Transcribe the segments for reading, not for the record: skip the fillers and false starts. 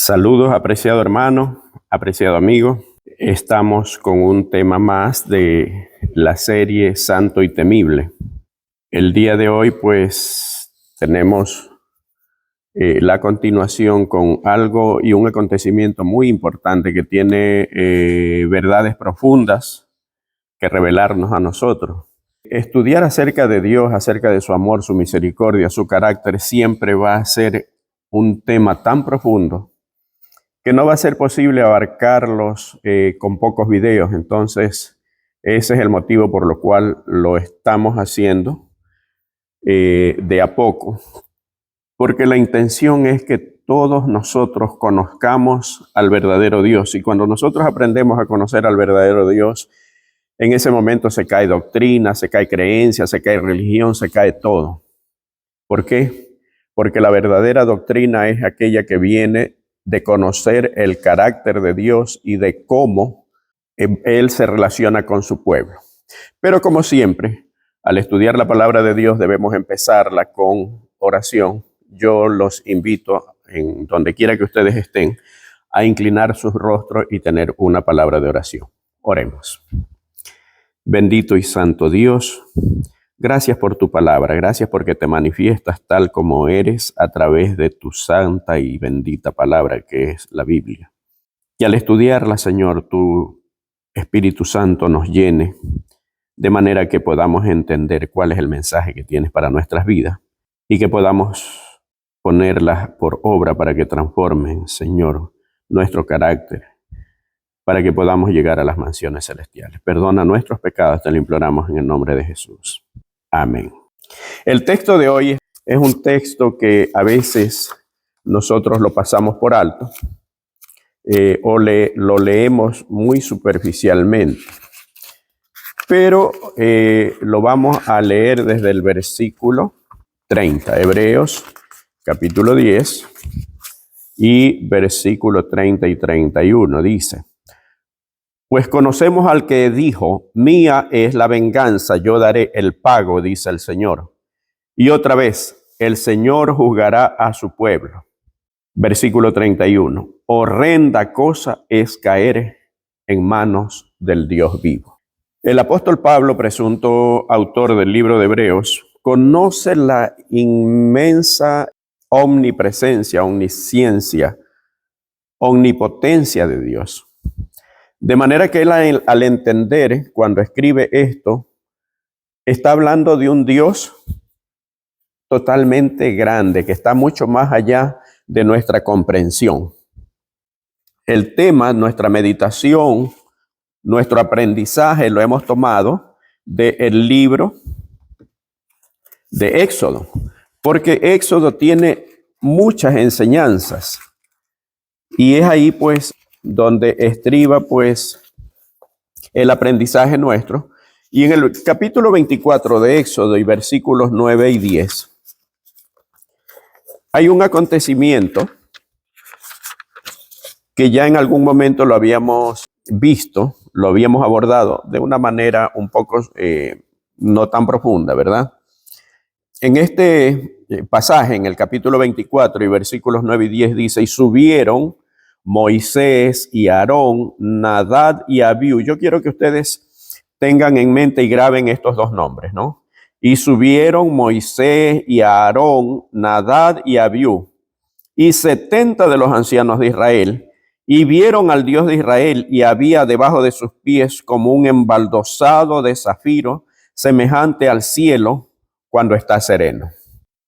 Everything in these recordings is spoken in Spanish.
Saludos, apreciado hermano, apreciado amigo. Estamos con un tema más de la serie Santo y Temible. El día de hoy, pues, tenemos la continuación con algo y un acontecimiento muy importante que tiene verdades profundas que revelarnos a nosotros. Estudiar acerca de Dios, acerca de su amor, su misericordia, su carácter, siempre va a ser un tema tan profundo que no va a ser posible abarcarlos con pocos videos. Entonces, ese es el motivo por lo cual lo estamos haciendo de a poco, porque la intención es que todos nosotros conozcamos al verdadero Dios, y cuando nosotros aprendemos a conocer al verdadero Dios, en ese momento se cae doctrina, se cae creencia, se cae religión, se cae todo. ¿Por qué? Porque la verdadera doctrina es aquella que viene de conocer el carácter de Dios y de cómo Él se relaciona con su pueblo. Pero como siempre, al estudiar la palabra de Dios debemos empezarla con oración. Yo los invito, en donde quiera que ustedes estén, a inclinar sus rostros y tener una palabra de oración. Oremos. Bendito y santo Dios, gracias por tu palabra, gracias porque te manifiestas tal como eres a través de tu santa y bendita palabra que es la Biblia. Y al estudiarla, Señor, tu Espíritu Santo nos llene de manera que podamos entender cuál es el mensaje que tienes para nuestras vidas y que podamos ponerlas por obra para que transformen, Señor, nuestro carácter, para que podamos llegar a las mansiones celestiales. Perdona nuestros pecados, te lo imploramos en el nombre de Jesús. Amén. El texto de hoy es un texto que a veces nosotros lo pasamos por alto o lo leemos muy superficialmente, pero lo vamos a leer desde el versículo 30, Hebreos capítulo 10 y versículo 30 y 31 dice: Pues conocemos al que dijo, mía es la venganza, yo daré el pago, dice el Señor. Y otra vez, el Señor juzgará a su pueblo. Versículo 31. Horrenda cosa es caer en manos del Dios vivo. El apóstol Pablo, presunto autor del libro de Hebreos, conoce la inmensa omnipresencia, omnisciencia, omnipotencia de Dios. De manera que él al entender, cuando escribe esto, está hablando de un Dios totalmente grande, que está mucho más allá de nuestra comprensión. El tema, nuestra meditación, nuestro aprendizaje lo hemos tomado del libro de Éxodo, porque Éxodo tiene muchas enseñanzas y es ahí pues donde estriba pues el aprendizaje nuestro. Y en el capítulo 24 de Éxodo y versículos 9 y 10, hay un acontecimiento que ya en algún momento lo habíamos visto, lo habíamos abordado de una manera un poco no tan profunda, ¿verdad? En este pasaje, en el capítulo 24 y versículos 9 y 10 dice: y subieron Moisés y Aarón, Nadab y Abiú. Yo quiero que ustedes tengan en mente y graben estos dos nombres, ¿no? Y subieron Moisés y Aarón, Nadab y Abiú, y 70 de los ancianos de Israel, y vieron al Dios de Israel, y había debajo de sus pies como un embaldosado de zafiro, semejante al cielo cuando está sereno.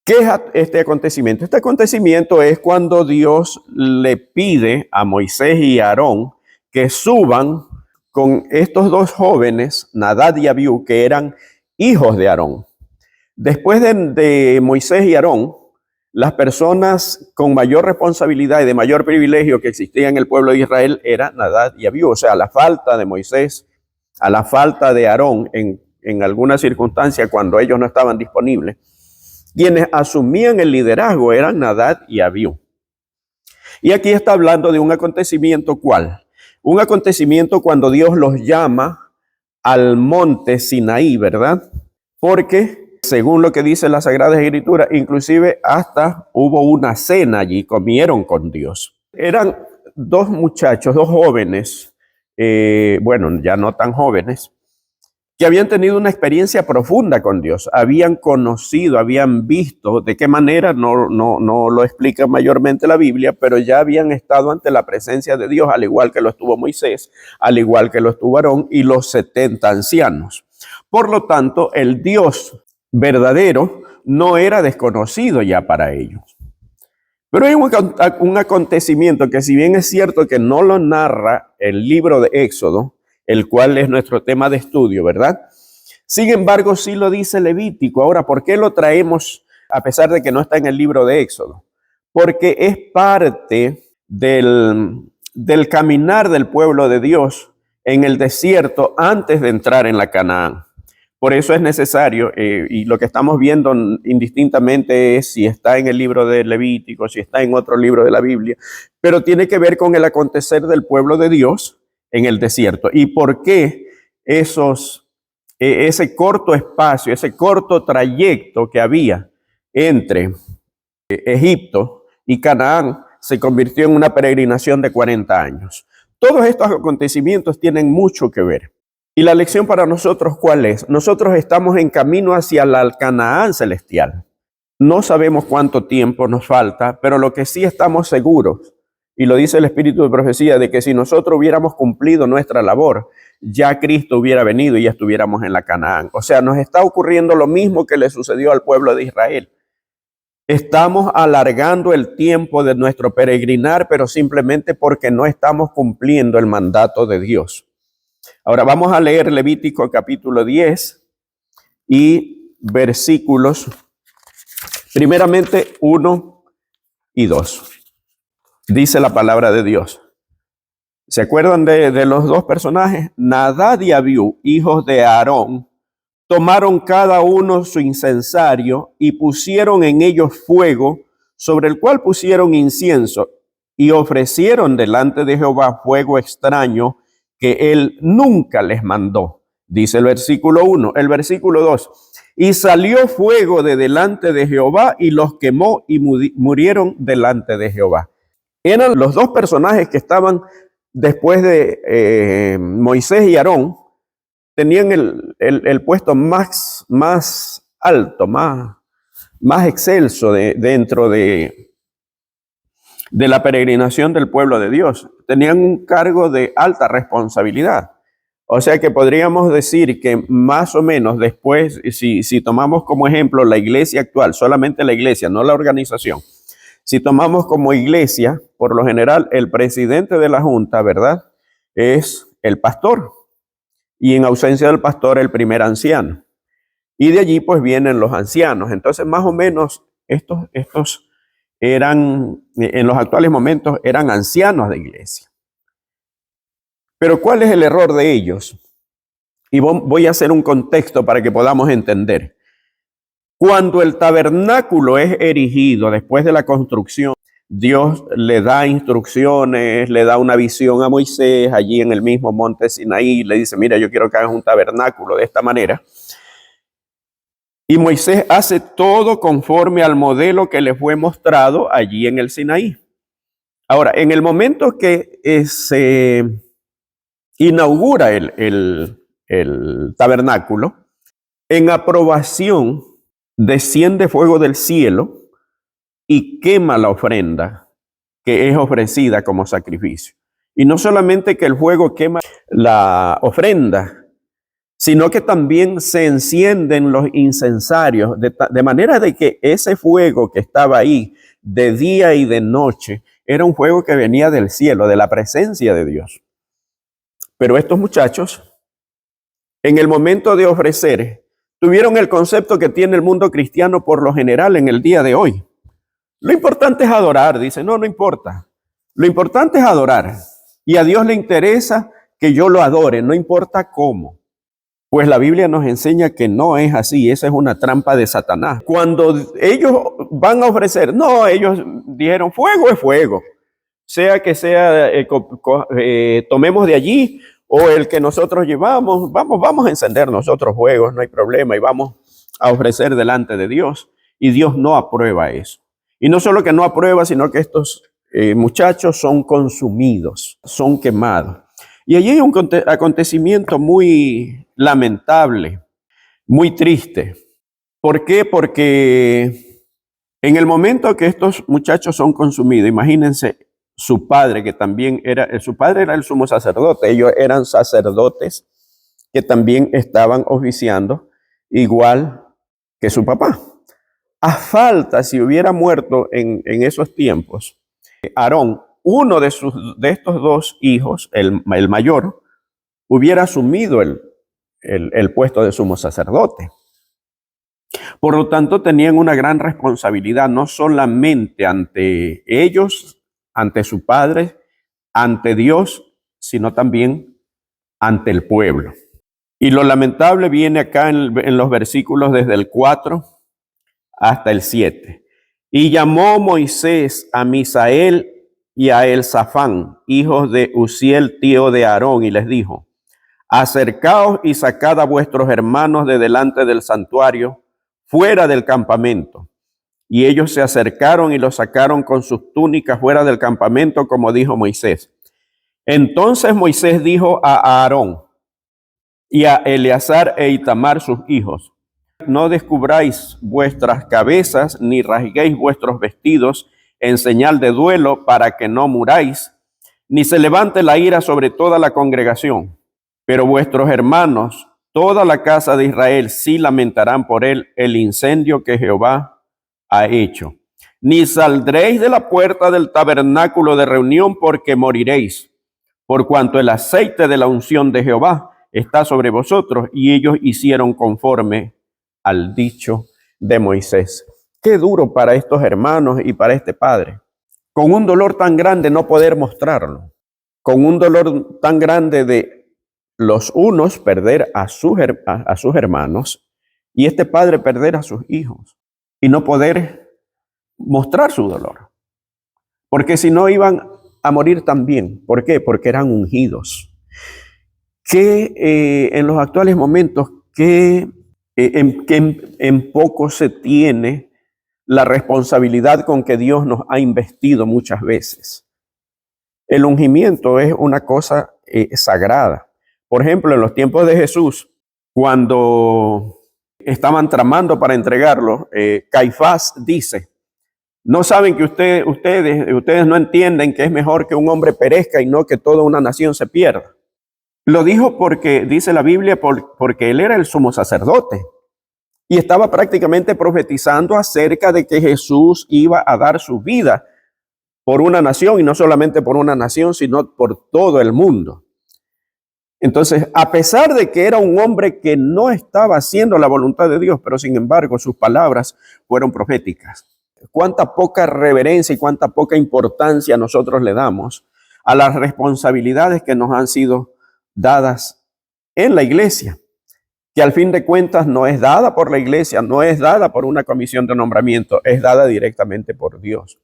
¿Qué es este acontecimiento? Este acontecimiento es cuando Dios le pide a Moisés y a Aarón que suban con estos dos jóvenes, Nadab y Abiú, que eran hijos de Aarón. Después de Moisés y Aarón, las personas con mayor responsabilidad y de mayor privilegio que existía en el pueblo de Israel era Nadab y Abiú. O sea, a la falta de Moisés, a la falta de Aarón en alguna circunstancia cuando ellos no estaban disponibles, quienes asumían el liderazgo eran Nadab y Abiú. Y aquí está hablando de un acontecimiento, ¿cuál? Un acontecimiento cuando Dios los llama al monte Sinaí, ¿verdad? Porque, según lo que dice la Sagrada Escritura, inclusive hasta hubo una cena allí, comieron con Dios. Eran dos muchachos, dos jóvenes, bueno, ya no tan jóvenes, que habían tenido una experiencia profunda con Dios, habían conocido, habían visto, de qué manera no lo explica mayormente la Biblia, pero ya habían estado ante la presencia de Dios, al igual que lo estuvo Moisés, al igual que lo estuvo Aarón y los 70 ancianos. Por lo tanto, el Dios verdadero no era desconocido ya para ellos. Pero hay un acontecimiento que, si bien es cierto que no lo narra el libro de Éxodo, el cual es nuestro tema de estudio, ¿verdad? Sin embargo, sí lo dice Levítico. Ahora, ¿por qué lo traemos a pesar de que no está en el libro de Éxodo? Porque es parte del caminar del pueblo de Dios en el desierto antes de entrar en la Canaán. Por eso es necesario, y lo que estamos viendo indistintamente es si está en el libro de Levítico, si está en otro libro de la Biblia, pero tiene que ver con el acontecer del pueblo de Dios en el desierto. ¿Y por qué ese corto espacio, ese corto trayecto que había entre Egipto y Canaán se convirtió en una peregrinación de 40 años? Todos estos acontecimientos tienen mucho que ver. ¿Y la lección para nosotros cuál es? Nosotros estamos en camino hacia la Canaán celestial. No sabemos cuánto tiempo nos falta, pero lo que sí estamos seguros, y lo dice el Espíritu de Profecía, de que si nosotros hubiéramos cumplido nuestra labor, ya Cristo hubiera venido y ya estuviéramos en la Canaán. O sea, nos está ocurriendo lo mismo que le sucedió al pueblo de Israel. Estamos alargando el tiempo de nuestro peregrinar, pero simplemente porque no estamos cumpliendo el mandato de Dios. Ahora vamos a leer Levítico capítulo 10 y versículos, primeramente 1 y 2. Dice la palabra de Dios. ¿Se acuerdan de los dos personajes? Nadab y Abiú, hijos de Aarón, tomaron cada uno su incensario y pusieron en ellos fuego, sobre el cual pusieron incienso, y ofrecieron delante de Jehová fuego extraño que él nunca les mandó. Dice el versículo 1, el versículo 2. Y salió fuego de delante de Jehová y los quemó y murieron delante de Jehová. Eran los dos personajes que estaban después de Moisés y Aarón, tenían el puesto más alto, más excelso dentro de la peregrinación del pueblo de Dios. Tenían un cargo de alta responsabilidad. O sea que podríamos decir que más o menos después, si tomamos como ejemplo la iglesia actual, solamente la iglesia, no la organización, si tomamos como iglesia, por lo general, el presidente de la junta, ¿verdad?, es el pastor. Y en ausencia del pastor, el primer anciano. Y de allí pues vienen los ancianos. Entonces más o menos estos eran, en los actuales momentos, eran ancianos de iglesia. Pero ¿cuál es el error de ellos? Y voy a hacer un contexto para que podamos entender. Cuando el tabernáculo es erigido después de la construcción, Dios le da instrucciones, le da una visión a Moisés allí en el mismo monte Sinaí, le dice, mira, yo quiero que hagas un tabernáculo de esta manera. Y Moisés hace todo conforme al modelo que le fue mostrado allí en el Sinaí. Ahora, en el momento que se inaugura el tabernáculo, en aprobación desciende fuego del cielo y quema la ofrenda que es ofrecida como sacrificio. Y no solamente que el fuego quema la ofrenda, sino que también se encienden los incensarios, de manera de que ese fuego que estaba ahí de día y de noche era un fuego que venía del cielo, de la presencia de Dios. Pero estos muchachos, en el momento de ofrecer, tuvieron el concepto que tiene el mundo cristiano por lo general en el día de hoy. Lo importante es adorar, dice, no importa. Lo importante es adorar. Y a Dios le interesa que yo lo adore, no importa cómo. Pues la Biblia nos enseña que no es así, esa es una trampa de Satanás. Cuando ellos van a ofrecer, ellos dijeron, fuego es fuego. Sea que sea, tomemos de allí o el que nosotros llevamos, vamos a encender nosotros fuegos, no hay problema, y vamos a ofrecer delante de Dios. Y Dios no aprueba eso. Y no solo que no aprueba, sino que estos muchachos son consumidos, son quemados. Y allí hay un acontecimiento muy lamentable, muy triste. ¿Por qué? Porque en el momento que estos muchachos son consumidos, imagínense su padre, que también su padre era el sumo sacerdote, ellos eran sacerdotes que también estaban oficiando igual que su papá. A falta, si hubiera muerto en esos tiempos, Aarón, uno de estos dos hijos, el mayor, hubiera asumido el puesto de sumo sacerdote. Por lo tanto, tenían una gran responsabilidad, no solamente ante ellos, ante su padre, ante Dios, sino también ante el pueblo. Y lo lamentable viene acá en los versículos desde el 4 hasta el 7. Y llamó Moisés a Misael y a Elzafán, hijos de Uziel, tío de Aarón, y les dijo: acercaos y sacad a vuestros hermanos de delante del santuario, fuera del campamento. Y ellos se acercaron y los sacaron con sus túnicas fuera del campamento, como dijo Moisés. Entonces Moisés dijo a Aarón y a Eleazar e Itamar, sus hijos: no descubráis vuestras cabezas, ni rasguéis vuestros vestidos en señal de duelo, para que no muráis, ni se levante la ira sobre toda la congregación. Pero vuestros hermanos, toda la casa de Israel, sí lamentarán por él el incendio que Jehová ha hecho. Ni saldréis de la puerta del tabernáculo de reunión, porque moriréis, por cuanto el aceite de la unción de Jehová está sobre vosotros. Y ellos hicieron conforme al dicho de Moisés. Qué duro para estos hermanos y para este padre. Con un dolor tan grande no poder mostrarlo. Con un dolor tan grande de los unos perder a sus hermanos y este padre perder a sus hijos y no poder mostrar su dolor. Porque si no iban a morir también. ¿Por qué? Porque eran ungidos. Que en los actuales momentos, en poco se tiene la responsabilidad con que Dios nos ha investido muchas veces. El ungimiento es una cosa sagrada. Por ejemplo, en los tiempos de Jesús, cuando estaban tramando para entregarlo, Caifás dice: no saben que ustedes no entienden que es mejor que un hombre perezca y no que toda una nación se pierda. Lo dijo porque, dice la Biblia, porque él era el sumo sacerdote y estaba prácticamente profetizando acerca de que Jesús iba a dar su vida por una nación, y no solamente por una nación, sino por todo el mundo. Entonces, a pesar de que era un hombre que no estaba haciendo la voluntad de Dios, pero sin embargo sus palabras fueron proféticas. Cuánta poca reverencia y cuánta poca importancia nosotros le damos a las responsabilidades que nos han sido dadas en la iglesia, que al fin de cuentas no es dada por la iglesia, no es dada por una comisión de nombramiento, es dada directamente por Dios.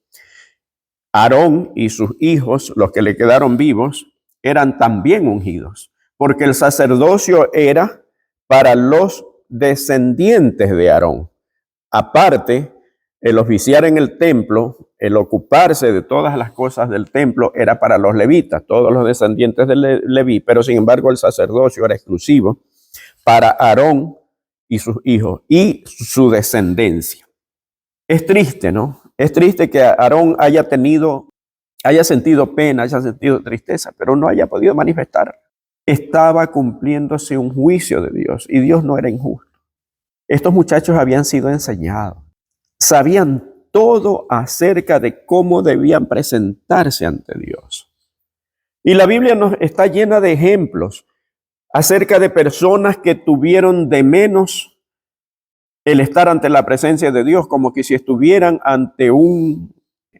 Aarón y sus hijos, los que le quedaron vivos, eran también ungidos, porque el sacerdocio era para los descendientes de Aarón. Aparte, el oficiar en el templo, el ocuparse de todas las cosas del templo, era para los levitas, todos los descendientes de Leví, pero sin embargo el sacerdocio era exclusivo para Aarón y sus hijos y su descendencia. Es triste, ¿no? Es triste que Aarón haya sentido pena, haya sentido tristeza, pero no haya podido manifestar. Estaba cumpliéndose un juicio de Dios y Dios no era injusto. Estos muchachos habían sido enseñados, sabían todo acerca de cómo debían presentarse ante Dios. Y la Biblia nos está llena de ejemplos acerca de personas que tuvieron de menos el estar ante la presencia de Dios, como que si estuvieran ante un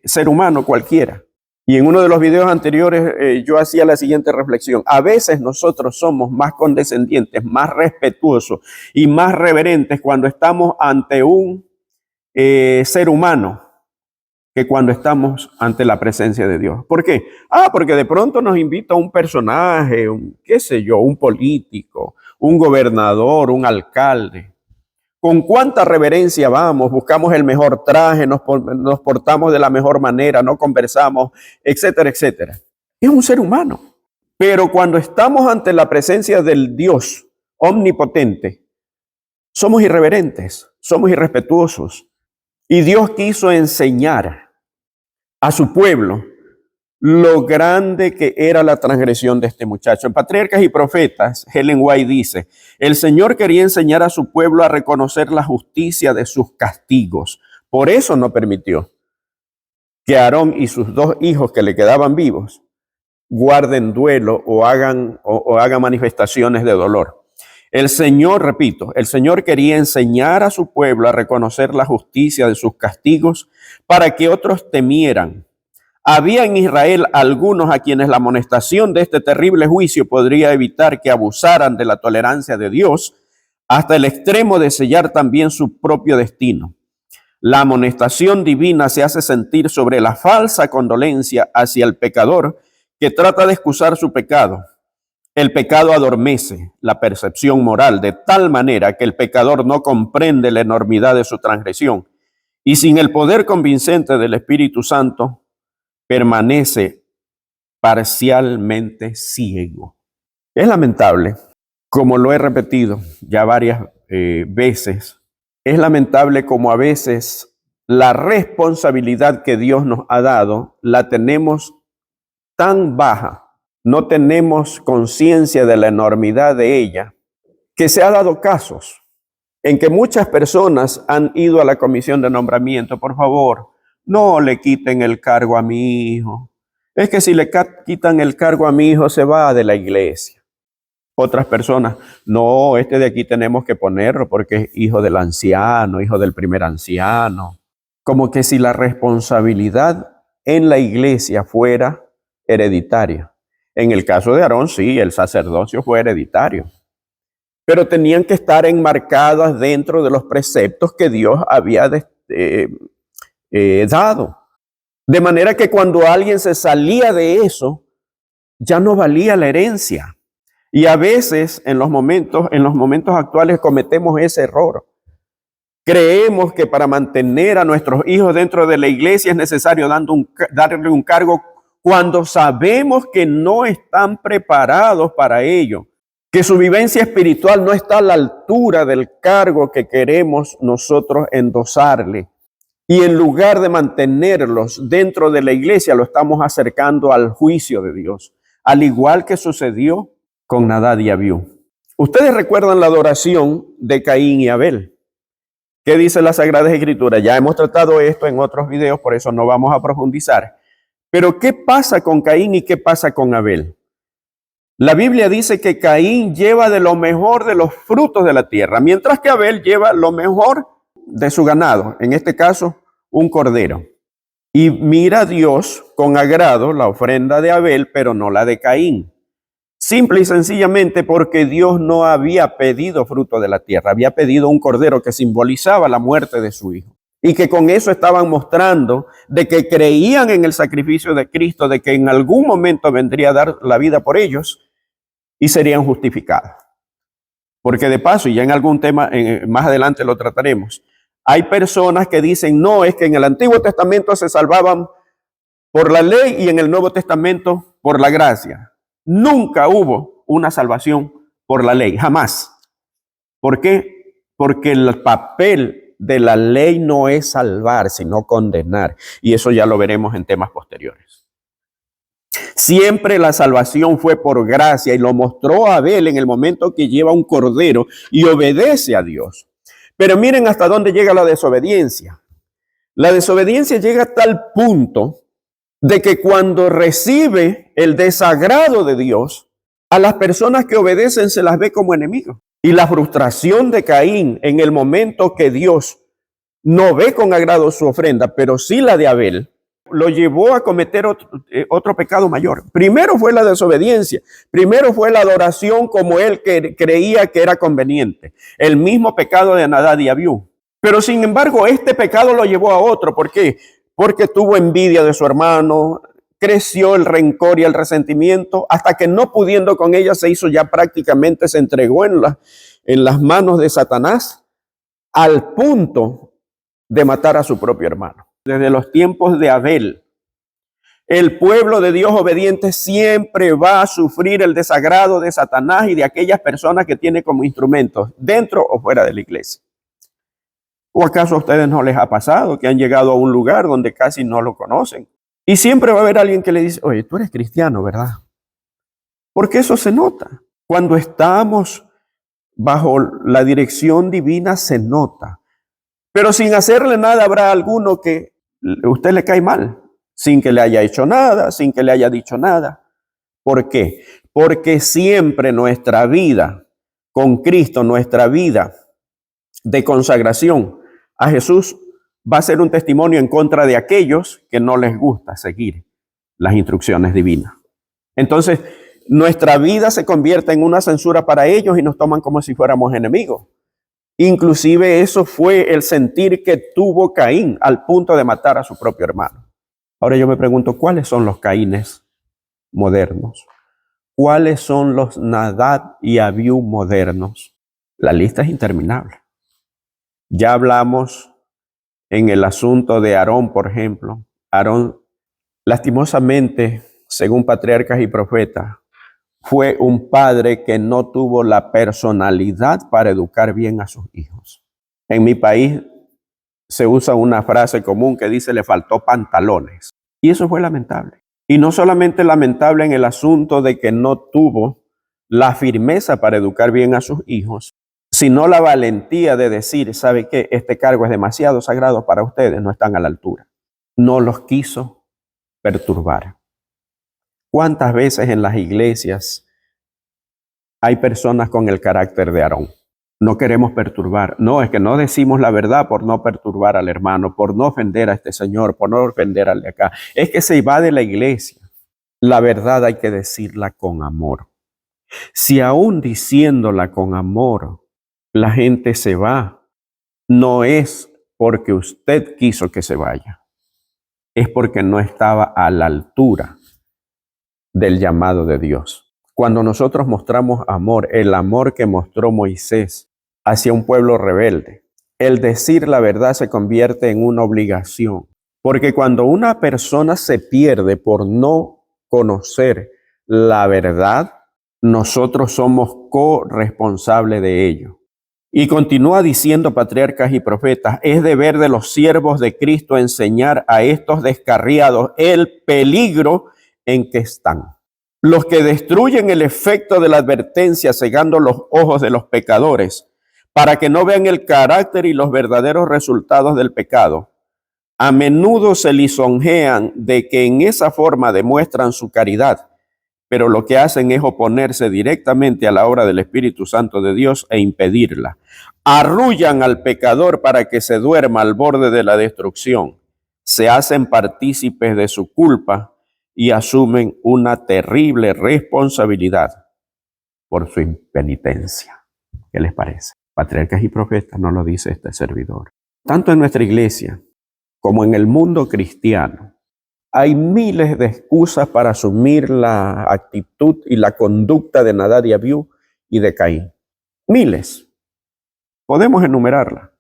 ser humano cualquiera. Y en uno de los videos anteriores yo hacía la siguiente reflexión: a veces nosotros somos más condescendientes, más respetuosos y más reverentes cuando estamos ante un ser humano que cuando estamos ante la presencia de Dios. ¿Por qué? Porque de pronto nos invita un personaje, un político, un gobernador, un alcalde. con cuánta reverencia vamos, buscamos el mejor traje, nos portamos de la mejor manera, no conversamos, etcétera, etcétera. Es un ser humano. Pero cuando estamos ante la presencia del Dios omnipotente, somos irreverentes, somos irrespetuosos. Y Dios quiso enseñar a su pueblo lo grande que era la transgresión de este muchacho. En Patriarcas y Profetas, Ellen White dice, el Señor quería enseñar a su pueblo a reconocer la justicia de sus castigos. Por eso no permitió que Aarón y sus 2 hijos que le quedaban vivos guarden duelo o hagan manifestaciones de dolor. El Señor, repito, el Señor quería enseñar a su pueblo a reconocer la justicia de sus castigos para que otros temieran. Había en Israel algunos a quienes la amonestación de este terrible juicio podría evitar que abusaran de la tolerancia de Dios hasta el extremo de sellar también su propio destino. La amonestación divina se hace sentir sobre la falsa condolencia hacia el pecador que trata de excusar su pecado. El pecado adormece la percepción moral de tal manera que el pecador no comprende la enormidad de su transgresión y sin el poder convincente del Espíritu Santo permanece parcialmente ciego. Es lamentable, como lo he repetido ya varias veces, es lamentable como a veces la responsabilidad que Dios nos ha dado la tenemos tan baja, no tenemos conciencia de la enormidad de ella, que se ha dado casos en que muchas personas han ido a la comisión de nombramiento. Por favor, no le quiten el cargo a mi hijo. Es que si le quitan el cargo a mi hijo, se va de la iglesia. Otras personas, no, este de aquí tenemos que ponerlo porque es hijo del anciano, hijo del primer anciano. Como que si la responsabilidad en la iglesia fuera hereditaria. En el caso de Aarón, sí, el sacerdocio fue hereditario, pero tenían que estar enmarcadas dentro de los preceptos que Dios había dado. De manera que cuando alguien se salía de eso, ya no valía la herencia. Y a veces en los momentos actuales cometemos ese error. Creemos que para mantener a nuestros hijos dentro de la iglesia es necesario darle un cargo cuando sabemos que no están preparados para ello, que su vivencia espiritual no está a la altura del cargo que queremos nosotros endosarle. Y en lugar de mantenerlos dentro de la iglesia, lo estamos acercando al juicio de Dios, al igual que sucedió con Nadab y Abiú. Ustedes recuerdan la adoración de Caín y Abel. ¿Qué dice la Sagrada Escritura? Ya hemos tratado esto en otros videos, por eso no vamos a profundizar. Pero ¿qué pasa con Caín y qué pasa con Abel? La Biblia dice que Caín lleva de lo mejor de los frutos de la tierra, mientras que Abel lleva lo mejor de su ganado, en este caso, un cordero. Y mira Dios con agrado la ofrenda de Abel, pero no la de Caín. Simple y sencillamente porque Dios no había pedido fruto de la tierra, había pedido un cordero que simbolizaba la muerte de su hijo. Y que con eso estaban mostrando de que creían en el sacrificio de Cristo, de que en algún momento vendría a dar la vida por ellos y serían justificados. Porque de paso, y ya en algún tema más adelante lo trataremos, hay personas que dicen, no, es que en el Antiguo Testamento se salvaban por la ley y en el Nuevo Testamento por la gracia. Nunca hubo una salvación por la ley, jamás. ¿Por qué? Porque el papel de la ley no es salvar, sino condenar. Y eso ya lo veremos en temas posteriores. Siempre la salvación fue por gracia y lo mostró Abel en el momento que lleva un cordero y obedece a Dios. Pero miren hasta dónde llega la desobediencia. La desobediencia llega a tal punto de que cuando recibe el desagrado de Dios, a las personas que obedecen se las ve como enemigos. Y la frustración de Caín en el momento que Dios no ve con agrado su ofrenda, pero sí la de Abel, lo llevó a cometer otro pecado mayor. Primero fue la desobediencia, primero fue la adoración como él creía que era conveniente, el mismo pecado de Nadab y Abiú. Pero sin embargo, este pecado lo llevó a otro. ¿Por qué? Porque tuvo envidia de su hermano, creció el rencor y el resentimiento, hasta que no pudiendo con ella se hizo ya prácticamente, se entregó en las manos de Satanás, al punto de matar a su propio hermano. Desde los tiempos de Abel, el pueblo de Dios obediente siempre va a sufrir el desagrado de Satanás y de aquellas personas que tiene como instrumentos, dentro o fuera de la iglesia. ¿O acaso a ustedes no les ha pasado que han llegado a un lugar donde casi no lo conocen? Y siempre va a haber alguien que le dice, oye, tú eres cristiano, ¿verdad? Porque eso se nota. Cuando estamos bajo la dirección divina se nota. Pero sin hacerle nada habrá alguno que usted le cae mal, sin que le haya hecho nada, sin que le haya dicho nada. ¿Por qué? Porque siempre nuestra vida con Cristo, nuestra vida de consagración a Jesús va a ser un testimonio en contra de aquellos que no les gusta seguir las instrucciones divinas. Entonces, nuestra vida se convierte en una censura para ellos y nos toman como si fuéramos enemigos. Inclusive eso fue el sentir que tuvo Caín al punto de matar a su propio hermano. Ahora yo me pregunto, ¿cuáles son los Caínes modernos? ¿Cuáles son los Nadab y Abiú modernos? La lista es interminable. Ya hablamos en el asunto de Aarón, por ejemplo. Aarón, lastimosamente, según patriarcas y profetas, fue un padre que no tuvo la personalidad para educar bien a sus hijos. En mi país se usa una frase común que dice le faltó pantalones. Y eso fue lamentable. Y no solamente lamentable en el asunto de que no tuvo la firmeza para educar bien a sus hijos, sino la valentía de decir, ¿sabe qué? Este cargo es demasiado sagrado para ustedes, no están a la altura. No los quiso perturbar. ¿Cuántas veces en las iglesias hay personas con el carácter de Aarón? No queremos perturbar. No, es que no decimos la verdad por no perturbar al hermano, por no ofender a este señor, por no ofender al de acá. Es que se va de la iglesia. La verdad hay que decirla con amor. Si aún diciéndola con amor, la gente se va, no es porque usted quiso que se vaya. Es porque no estaba a la altura del llamado de Dios. Cuando nosotros mostramos amor, el amor que mostró Moisés hacia un pueblo rebelde, el decir la verdad se convierte en una obligación. Porque cuando una persona se pierde por no conocer la verdad, nosotros somos corresponsables de ello. Y continúa diciendo patriarcas y profetas, es deber de los siervos de Cristo enseñar a estos descarriados el peligro en que están. Los que destruyen el efecto de la advertencia cegando los ojos de los pecadores para que no vean el carácter y los verdaderos resultados del pecado. A menudo se lisonjean de que en esa forma demuestran su caridad, pero lo que hacen es oponerse directamente a la obra del Espíritu Santo de Dios e impedirla. Arrullan al pecador para que se duerma al borde de la destrucción. Se hacen partícipes de su culpa y asumen una terrible responsabilidad por su impenitencia. ¿Qué les parece? Patriarcas y profetas nos lo dice este servidor. Tanto en nuestra iglesia como en el mundo cristiano, hay miles de excusas para asumir la actitud y la conducta de Nadab y Abiú y de Caín. Miles. Podemos enumerarla.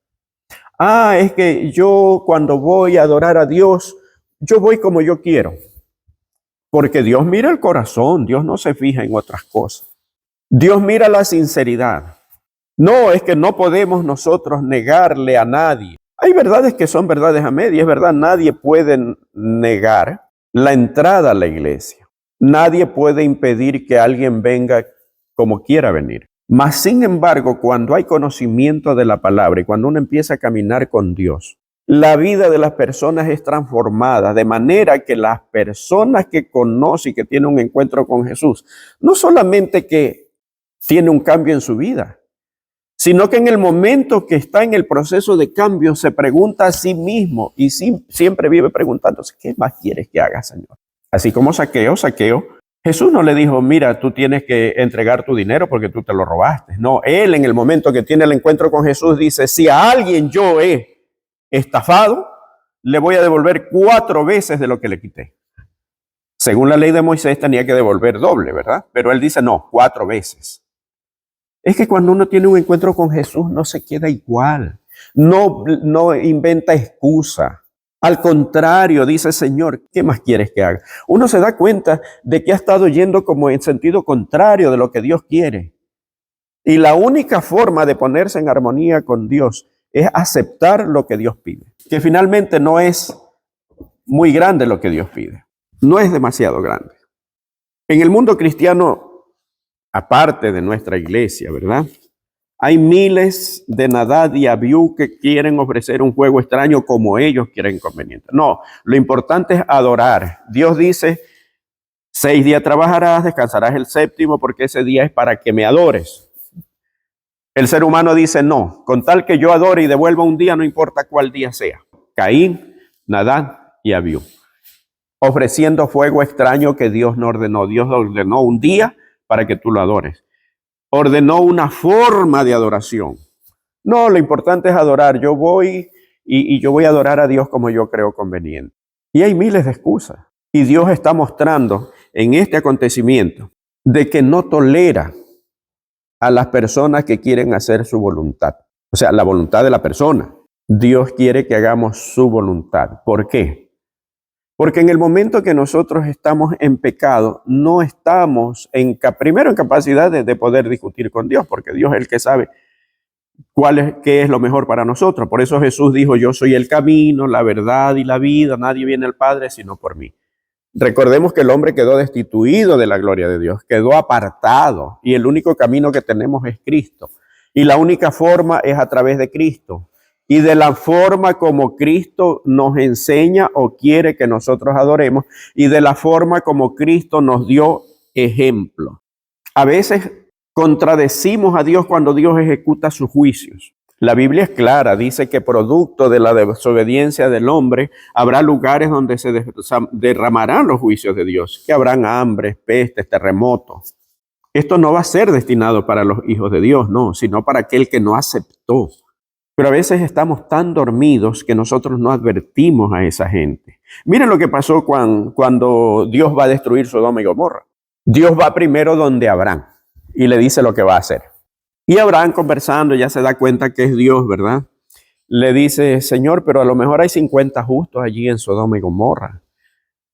Es que yo cuando voy a adorar a Dios, yo voy como yo quiero. Porque Dios mira el corazón, Dios no se fija en otras cosas. Dios mira la sinceridad. No, es que no podemos nosotros negarle a nadie. Hay verdades que son verdades a medias, es verdad, nadie puede negar la entrada a la iglesia. Nadie puede impedir que alguien venga como quiera venir. Mas, sin embargo, cuando hay conocimiento de la palabra y cuando uno empieza a caminar con Dios, la vida de las personas es transformada, de manera que las personas que conocen y que tienen un encuentro con Jesús, no solamente que tiene un cambio en su vida, sino que en el momento que está en el proceso de cambio se pregunta a sí mismo y siempre vive preguntándose, ¿qué más quieres que haga, Señor? Así como Zaqueo, Jesús no le dijo, mira, tú tienes que entregar tu dinero porque tú te lo robaste. No, él en el momento que tiene el encuentro con Jesús dice, si a alguien yo he estafado, le voy a devolver 4 veces de lo que le quité. Según la ley de Moisés tenía que devolver doble, ¿verdad? Pero él dice, no, 4 veces. Es que cuando uno tiene un encuentro con Jesús no se queda igual. No inventa excusa. Al contrario, dice: Señor, ¿qué más quieres que haga? Uno se da cuenta de que ha estado yendo como en sentido contrario de lo que Dios quiere. Y la única forma de ponerse en armonía con Dios es aceptar lo que Dios pide. Que finalmente no es muy grande lo que Dios pide. No es demasiado grande. En el mundo cristiano, aparte de nuestra iglesia, ¿verdad?, hay miles de Nadab y Abiú que quieren ofrecer un juego extraño como ellos quieren conveniente. No, lo importante es adorar. Dios dice: 6 días trabajarás, descansarás el séptimo, porque ese día es para que me adores. El ser humano dice: no, con tal que yo adore y devuelva un día, no importa cuál día sea. Caín, Nadab y Abiú, ofreciendo fuego extraño que Dios no ordenó. Dios ordenó un día para que tú lo adores. Ordenó una forma de adoración. No, lo importante es adorar. Yo voy y yo voy a adorar a Dios como yo creo conveniente. Y hay miles de excusas. Y Dios está mostrando en este acontecimiento de que no tolera a las personas que quieren hacer su voluntad. O sea, la voluntad de la persona. Dios quiere que hagamos su voluntad. ¿Por qué? Porque en el momento que nosotros estamos en pecado, no estamos primero en capacidad de poder discutir con Dios, porque Dios es el que sabe qué es lo mejor para nosotros. Por eso Jesús dijo: yo soy el camino, la verdad y la vida. Nadie viene al Padre sino por mí. Recordemos que el hombre quedó destituido de la gloria de Dios, quedó apartado, y el único camino que tenemos es Cristo. Y la única forma es a través de Cristo. Y de la forma como Cristo nos enseña o quiere que nosotros adoremos, y de la forma como Cristo nos dio ejemplo. A veces contradecimos a Dios cuando Dios ejecuta sus juicios. La Biblia es clara, dice que producto de la desobediencia del hombre habrá lugares donde se derramarán los juicios de Dios, que habrán hambres, pestes, terremotos. Esto no va a ser destinado para los hijos de Dios, no, sino para aquel que no aceptó. Pero a veces estamos tan dormidos que nosotros no advertimos a esa gente. Miren lo que pasó cuando Dios va a destruir Sodoma y Gomorra. Dios va primero donde Abraham y le dice lo que va a hacer. Y Abraham, conversando, ya se da cuenta que es Dios, ¿verdad? Le dice: Señor, pero a lo mejor hay 50 justos allí en Sodoma y Gomorra.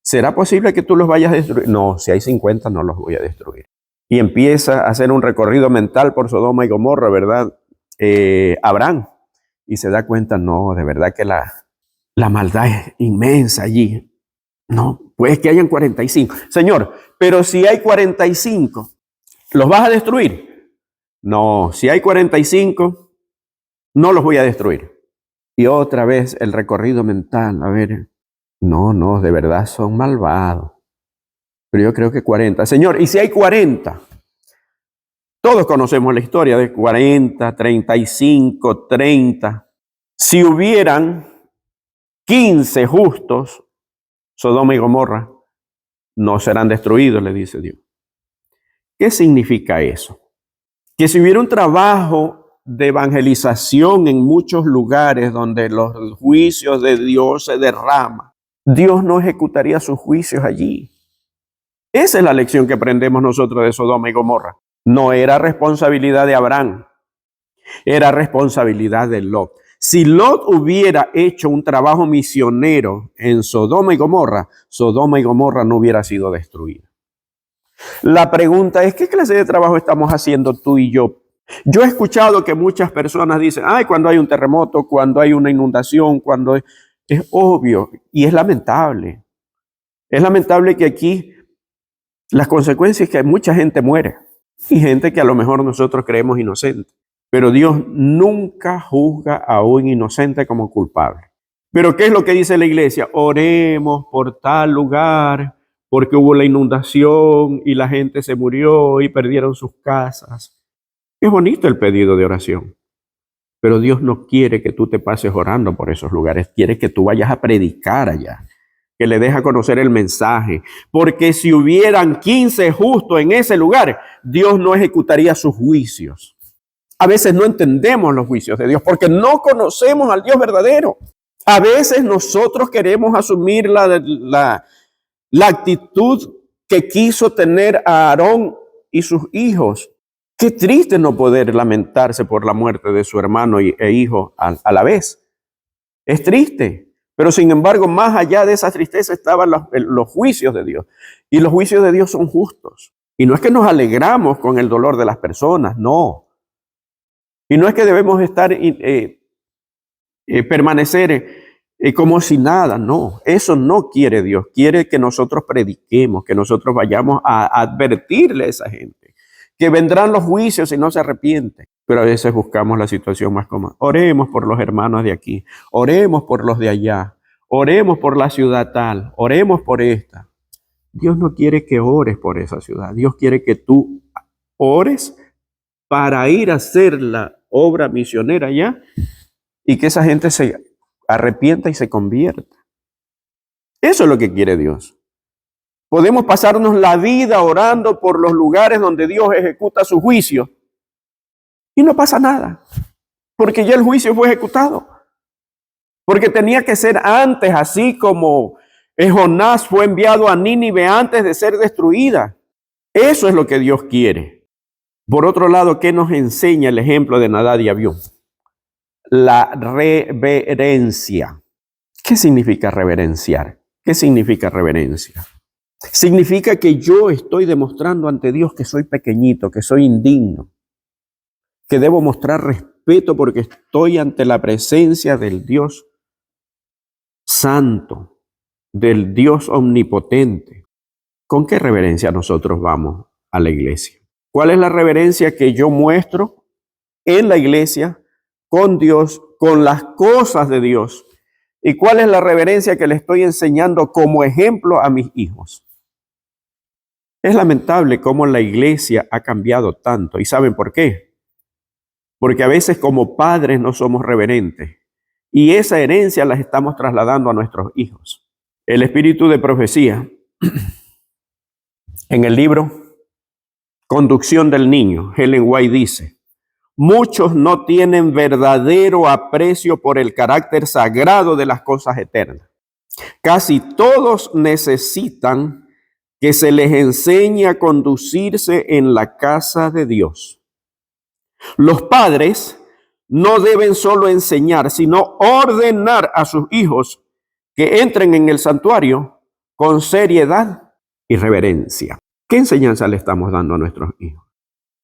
¿Será posible que tú los vayas a destruir? No, si hay 50 no los voy a destruir. Y empieza a hacer un recorrido mental por Sodoma y Gomorra, ¿verdad? Abraham. Y se da cuenta: no, de verdad que la maldad es inmensa allí. No, pues que hayan 45. Señor, pero si hay 45, ¿los vas a destruir? No, si hay 45, no los voy a destruir. Y otra vez el recorrido mental, a ver, no, de verdad son malvados. Pero yo creo que 40. Señor, ¿y si hay 40? Todos conocemos la historia de 40, 35, 30. Si hubieran 15 justos, Sodoma y Gomorra no serán destruidos, le dice Dios. ¿Qué significa eso? Que si hubiera un trabajo de evangelización en muchos lugares donde los juicios de Dios se derraman, Dios no ejecutaría sus juicios allí. Esa es la lección que aprendemos nosotros de Sodoma y Gomorra. No era responsabilidad de Abraham, era responsabilidad de Lot. Si Lot hubiera hecho un trabajo misionero en Sodoma y Gomorra no hubiera sido destruida. La pregunta es: ¿qué clase de trabajo estamos haciendo tú y yo? Yo he escuchado que muchas personas dicen: cuando hay un terremoto, cuando hay una inundación, es obvio, y es lamentable. Es lamentable que aquí las consecuencias es que mucha gente muere, y gente que a lo mejor nosotros creemos inocente. Pero Dios nunca juzga a un inocente como culpable. Pero ¿qué es lo que dice la iglesia? Oremos por tal lugar, porque hubo la inundación y la gente se murió y perdieron sus casas. Es bonito el pedido de oración, pero Dios no quiere que tú te pases orando por esos lugares. Quiere que tú vayas a predicar allá, que le dejes conocer el mensaje. Porque si hubieran 15 justos en ese lugar, Dios no ejecutaría sus juicios. A veces no entendemos los juicios de Dios porque no conocemos al Dios verdadero. A veces nosotros queremos asumir la actitud que quiso tener a Aarón y sus hijos, Qué triste no poder lamentarse por la muerte de su hermano e hijo a la vez. Es triste, pero sin embargo, más allá de esa tristeza estaban los juicios de Dios. Y los juicios de Dios son justos. Y no es que nos alegramos con el dolor de las personas, no. Y no es que debemos estar permanecer como si nada, no. Eso no quiere Dios. Quiere que nosotros prediquemos, que nosotros vayamos a advertirle a esa gente, que vendrán los juicios si no se arrepienten. Pero a veces buscamos la situación más cómoda. Oremos por los hermanos de aquí, oremos por los de allá, oremos por la ciudad tal, oremos por esta. Dios no quiere que ores por esa ciudad. Dios quiere que tú ores para ir a hacer la obra misionera allá y que esa gente se arrepienta y se convierta. Eso es lo que quiere Dios. Podemos pasarnos la vida orando por los lugares donde Dios ejecuta su juicio y no pasa nada, porque ya el juicio fue ejecutado. Porque tenía que ser antes, así como Jonás fue enviado a Nínive antes de ser destruida. Eso es lo que Dios quiere. Por otro lado, ¿qué nos enseña el ejemplo de Nadab y Abiú? La reverencia. ¿Qué significa reverenciar? ¿Qué significa reverencia? Significa que yo estoy demostrando ante Dios que soy pequeñito, que soy indigno, que debo mostrar respeto porque estoy ante la presencia del Dios santo, del Dios omnipotente. ¿Con qué reverencia nosotros vamos a la iglesia? ¿Cuál es la reverencia que yo muestro en la iglesia con Dios, con las cosas de Dios? ¿Y cuál es la reverencia que le estoy enseñando como ejemplo a mis hijos? Es lamentable cómo la iglesia ha cambiado tanto. ¿Y saben por qué? Porque a veces como padres no somos reverentes y esa herencia la estamos trasladando a nuestros hijos. El espíritu de profecía en el libro Conducción del Niño, Ellen White dice: muchos no tienen verdadero aprecio por el carácter sagrado de las cosas eternas. Casi todos necesitan que se les enseñe a conducirse en la casa de Dios. Los padres no deben solo enseñar, sino ordenar a sus hijos que entren en el santuario con seriedad y reverencia. ¿Qué enseñanza le estamos dando a nuestros hijos?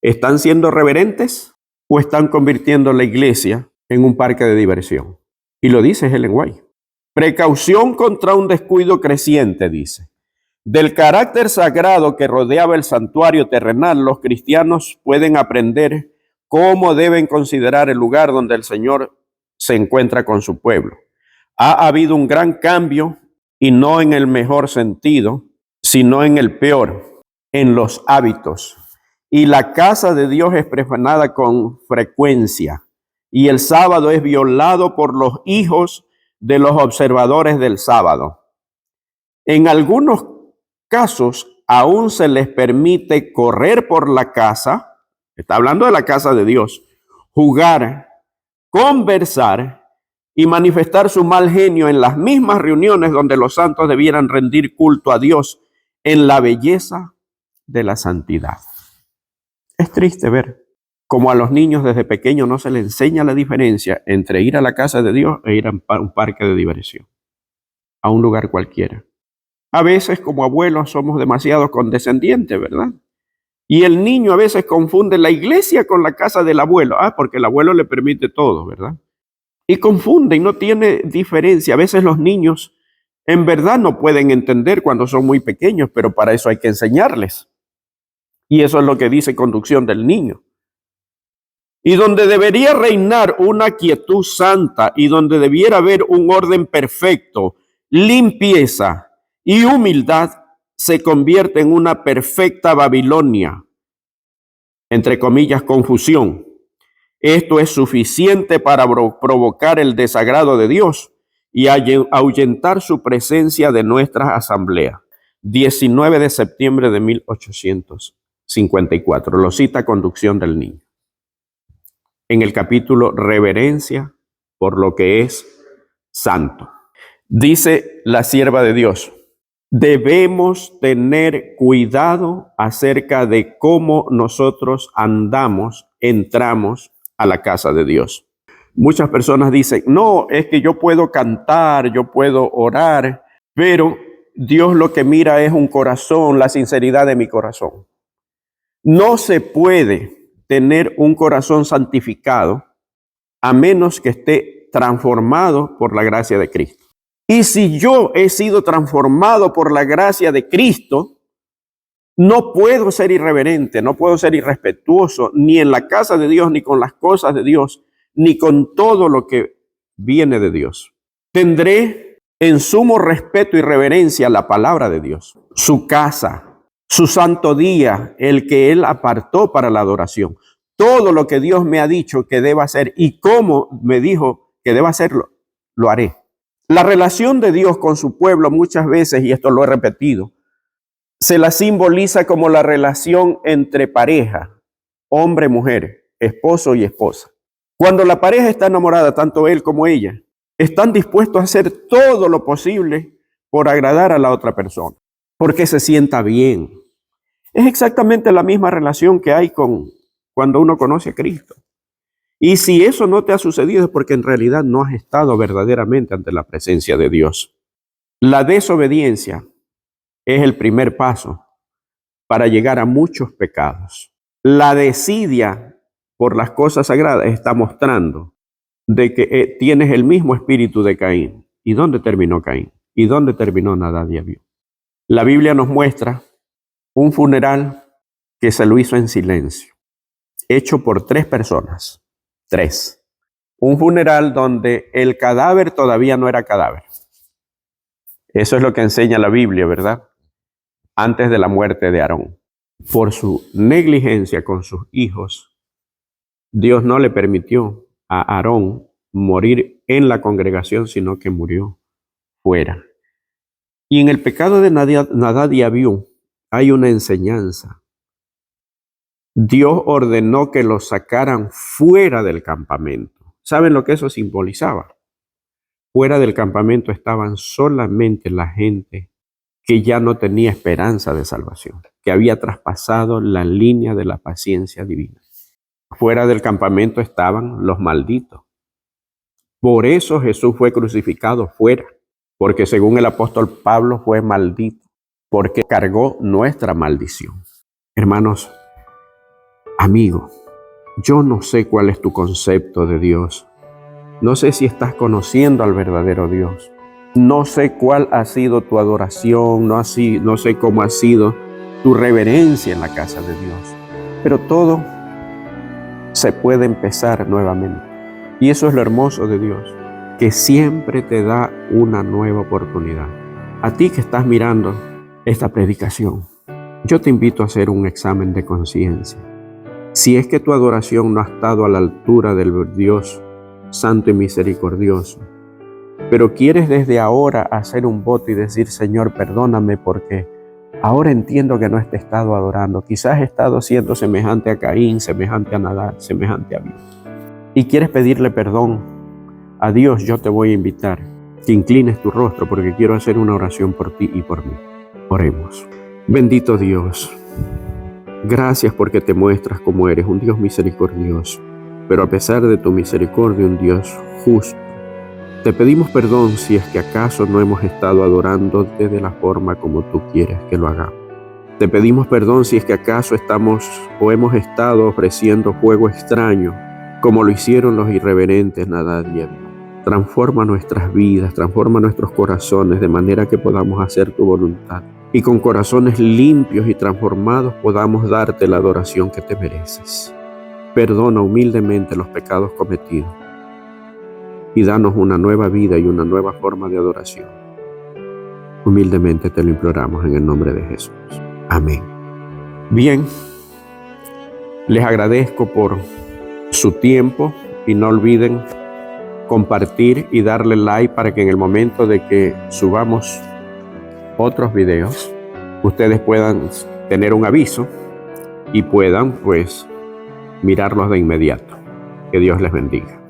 ¿Están siendo reverentes o están convirtiendo la iglesia en un parque de diversión? Y lo dice Ellen White. Precaución contra un descuido creciente, dice. Del carácter sagrado que rodeaba el santuario terrenal, los cristianos pueden aprender cómo deben considerar el lugar donde el Señor se encuentra con su pueblo. Ha habido un gran cambio, y no en el mejor sentido, sino en el peor, en los hábitos. Y la casa de Dios es profanada con frecuencia, y el sábado es violado por los hijos de los observadores del sábado. En algunos casos, aún se les permite correr por la casa, está hablando de la casa de Dios, jugar, conversar y manifestar su mal genio en las mismas reuniones donde los santos debieran rendir culto a Dios en la belleza de la santidad. Es triste ver cómo a los niños desde pequeños no se les enseña la diferencia entre ir a la casa de Dios e ir a un parque de diversión, a un lugar cualquiera. A veces como abuelos somos demasiado condescendientes, ¿verdad? Y el niño a veces confunde la iglesia con la casa del abuelo, porque el abuelo le permite todo, ¿verdad? Y confunde y no tiene diferencia. A veces los niños en verdad no pueden entender cuando son muy pequeños, pero para eso hay que enseñarles. Y eso es lo que dice Conducción del Niño. Y donde debería reinar una quietud santa y donde debiera haber un orden perfecto, limpieza y humildad, se convierte en una perfecta Babilonia, entre comillas, confusión. Esto es suficiente para provocar el desagrado de Dios y ahuyentar su presencia de nuestras asambleas. 19 de septiembre de 1854. Lo cita Conducción del Niño. En el capítulo Reverencia por lo que es santo. Dice la sierva de Dios: Debemos tener cuidado acerca de cómo nosotros andamos, entramos a la casa de Dios. Muchas personas dicen, no, es que yo puedo cantar, yo puedo orar, pero Dios lo que mira es un corazón, la sinceridad de mi corazón. No se puede tener un corazón santificado a menos que esté transformado por la gracia de Cristo. Y si yo he sido transformado por la gracia de Cristo, no puedo ser irreverente, no puedo ser irrespetuoso, ni en la casa de Dios, ni con las cosas de Dios, ni con todo lo que viene de Dios. Tendré en sumo respeto y reverencia la palabra de Dios, su casa, su santo día, el que Él apartó para la adoración. Todo lo que Dios me ha dicho que deba hacer y cómo me dijo que deba hacerlo, lo haré. La relación de Dios con su pueblo muchas veces, y esto lo he repetido, se la simboliza como la relación entre pareja, hombre-mujer, esposo y esposa. Cuando la pareja está enamorada, tanto él como ella, están dispuestos a hacer todo lo posible por agradar a la otra persona, porque se sienta bien. Es exactamente la misma relación que hay cuando uno conoce a Cristo. Y si eso no te ha sucedido es porque en realidad no has estado verdaderamente ante la presencia de Dios. La desobediencia es el primer paso para llegar a muchos pecados. La desidia por las cosas sagradas está mostrando de que tienes el mismo espíritu de Caín. ¿Y dónde terminó Caín? ¿Y dónde terminó Nadab y Abiú? La Biblia nos muestra un funeral que se lo hizo en silencio, hecho por 3 personas. 3. Un funeral donde el cadáver todavía no era cadáver. Eso es lo que enseña la Biblia, ¿verdad? Antes de la muerte de Aarón. Por su negligencia con sus hijos, Dios no le permitió a Aarón morir en la congregación, sino que murió fuera. Y en el pecado de Nadab y Abiú hay una enseñanza. Dios ordenó que los sacaran fuera del campamento. ¿Saben lo que eso simbolizaba? Fuera del campamento estaban solamente la gente que ya no tenía esperanza de salvación, que había traspasado la línea de la paciencia divina. Fuera del campamento estaban los malditos. Por eso Jesús fue crucificado fuera, porque según el apóstol Pablo fue maldito, porque cargó nuestra maldición. Hermanos, amigo, yo no sé cuál es tu concepto de Dios. No sé si estás conociendo al verdadero Dios. No sé cuál ha sido tu adoración, no sé cómo ha sido tu reverencia en la casa de Dios. Pero todo se puede empezar nuevamente. Y eso es lo hermoso de Dios, que siempre te da una nueva oportunidad. A ti que estás mirando esta predicación, yo te invito a hacer un examen de conciencia. Si es que tu adoración no ha estado a la altura del Dios santo y misericordioso, pero quieres desde ahora hacer un voto y decir, Señor, perdóname porque ahora entiendo que no te he estado adorando. Quizás he estado siendo semejante a Caín, semejante a Nadab, semejante a Abiú. Y quieres pedirle perdón a Dios, yo te voy a invitar que inclines tu rostro porque quiero hacer una oración por ti y por mí. Oremos. Bendito Dios, gracias porque te muestras como eres, un Dios misericordioso, pero a pesar de tu misericordia, un Dios justo. Te pedimos perdón si es que acaso no hemos estado adorándote de la forma como tú quieres que lo hagamos. Te pedimos perdón si es que acaso hemos estado ofreciendo fuego extraño, como lo hicieron los irreverentes Nadab y Abiú. Transforma nuestras vidas, transforma nuestros corazones de manera que podamos hacer tu voluntad y con corazones limpios y transformados podamos darte la adoración que te mereces. Perdona humildemente los pecados cometidos y danos una nueva vida y una nueva forma de adoración. Humildemente te lo imploramos en el nombre de Jesús. Amén. Bien, les agradezco por su tiempo y no olviden compartir y darle like para que en el momento de que subamos otros videos, ustedes puedan tener un aviso y puedan pues mirarlos de inmediato. Que Dios les bendiga.